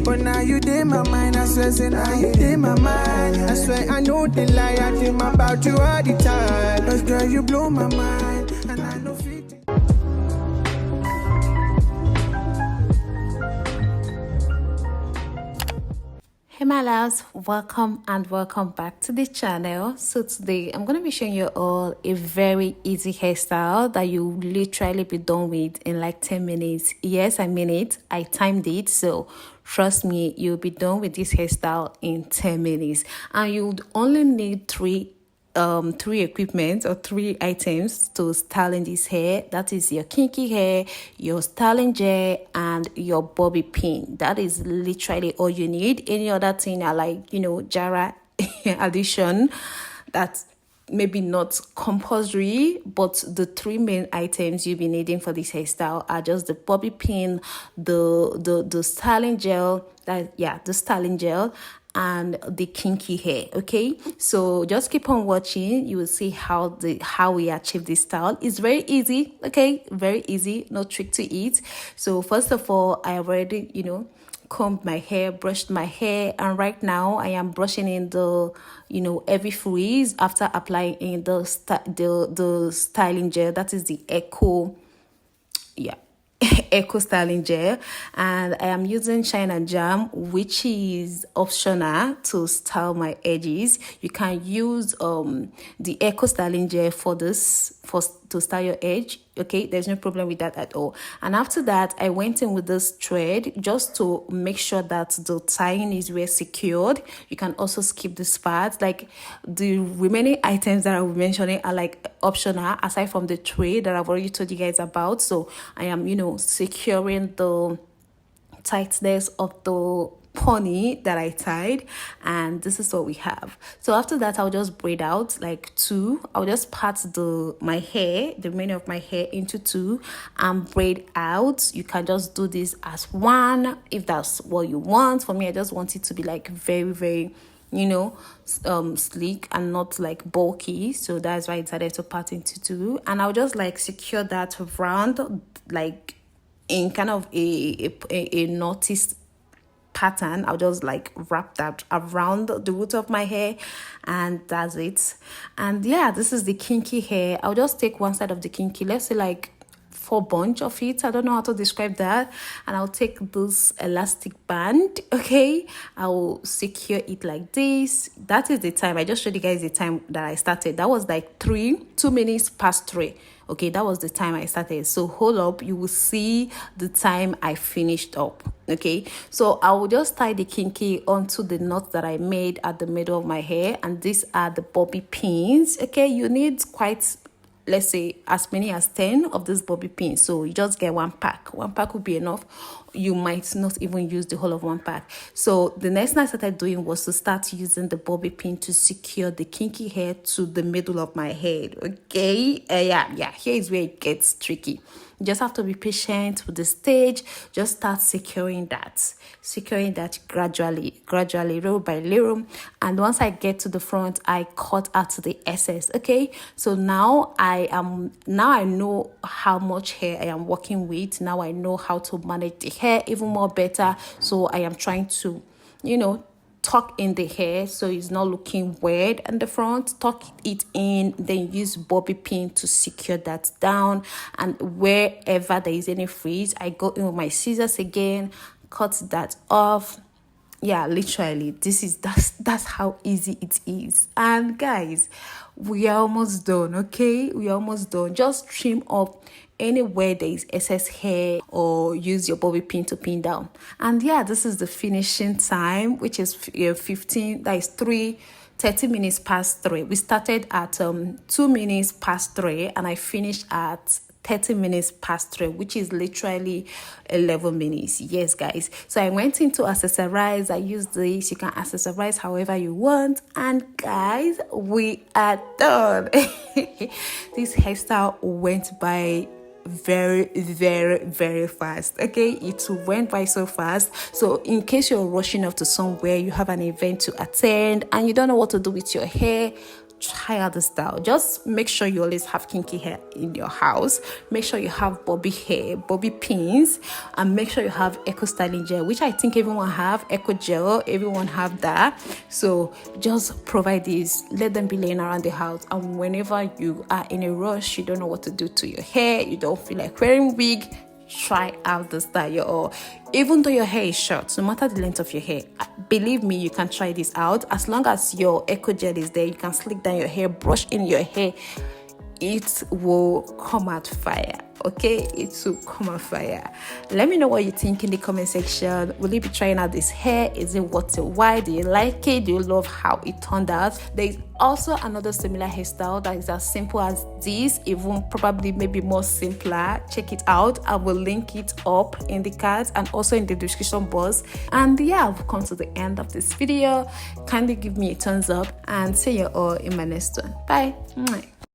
But now you did my mind, I swear, say now you did my mind. I swear I know the lie, I dream about you all the time. Cause girl, you blow my mind, and I know fit. Hey my loves, welcome back to the channel. So today I'm going to be showing you all a very easy hairstyle that you literally be done with in like 10 minutes. Yes, I mean it, I timed it, so trust me, you'll be done with this hairstyle in 10 minutes, and you'd only need three equipment or three items to styling this hair. That is your kinky hair, your styling gel, and your bobby pin. That is literally all you need. Any other thing are like, you know, Jara addition, that's maybe not compulsory, but the three main items you'll be needing for this hairstyle are just the bobby pin, the styling gel, the styling gel, and the kinky hair. Okay, so just keep on watching, you will see how we achieve this style. It's very easy. Okay, very easy, no trick to it. So first of all, I already, you know, combed my hair, brushed my hair, and right now I am brushing in the, you know, heavy frizz after applying in the styling gel. That is the Echo styling gel, and I am using Shine and Jam, which is optional to style my edges. You can use the Echo styling gel for to style your edge. Okay, there's no problem with that at all. And after that, I went in with this thread just to make sure that the tying is well secured. You can also skip this part. Like the remaining items that I will mentioning are like optional aside from the thread that I've already told you guys about. So I am, you know, securing the tightness of the pony that I tied, and this is what we have. So after that, I'll just braid out like two. I'll just part the remainder of my hair into two and braid out. You can just do this as one if that's what you want. For me, I just want it to be like very, very, you know, sleek and not like bulky, so that's why I decided to part into two. And I'll just like secure that around like in kind of a notice pattern. I'll just like wrap that around the root of my hair, and that's it. And yeah, this is the kinky hair. I'll just take one side of the kinky, let's say like 4 bunch of it, I don't know how to describe that, and I'll take this elastic band. Okay, I will secure it like this. That is the time. I just showed you guys the time that I started. That was like 2 minutes past 3. Okay, that was the time I started. So hold up, you will see the time I finished up. Okay, so I will just tie the kinky onto the knot that I made at the middle of my hair, and these are the bobby pins. Okay, you need quite, let's say, as many as 10 of these bobby pins. So you just get one pack will be enough. You might not even use the whole of one pack. So the next thing I started doing was to start using the bobby pin to secure the kinky hair to the middle of my head. Okay, here is where it gets tricky. You just have to be patient with the stage. Just start securing that gradually, little by little. And once I get to the front, I cut out the excess. Okay, so now I know how much hair I am working with. Now I know how to manage the hair even more better. So I am trying to, you know, tuck in the hair so it's not looking weird in the front. Tuck it in, then use bobby pin to secure that down. And wherever there is any frizz, I go in with my scissors again, cut that off. Yeah, literally, that's how easy it is. And guys, we are almost done. Okay, we are almost done. Just trim up anywhere there is excess hair, or use your bobby pin to pin down. And yeah, this is the finishing time, which is 30 minutes past 3. We started at 2 minutes past 3, and I finished at 30 minutes past 3, which is literally 11 minutes. Yes, guys. So I went into accessorize. I used this. You can accessorize however you want. And guys, we are done. This hairstyle went by very, very, very fast. Okay, it went by so fast. So in case you're rushing off to somewhere, you have an event to attend and you don't know what to do with your hair, try out the style. Just make sure you always have kinky hair in your house. Make sure you have bobby hair, bobby pins, and make sure you have eco styling gel, which I think everyone have. Eco gel, everyone have that. So just provide these, let them be laying around the house, and whenever you are in a rush, you don't know what to do to your hair, you don't feel like wearing wig, try out the style. Or even though your hair is short, no matter the length of your hair, believe me, you can try this out. As long as your eco gel is there, you can slick down your hair, brush in your hair, it will come out fire. Okay, it will come out fire. Let me know what you think in the comment section. Will you be trying out this hair? Is it worth it? Why do you like it? Do you love how it turned out? There is also another similar hairstyle that is as simple as this, even probably maybe more simpler. Check it out. I will link it up in the cards and also in the description box. And yeah, I've come to the end of this video. Kindly give me a thumbs up and see you all in my next one. Bye.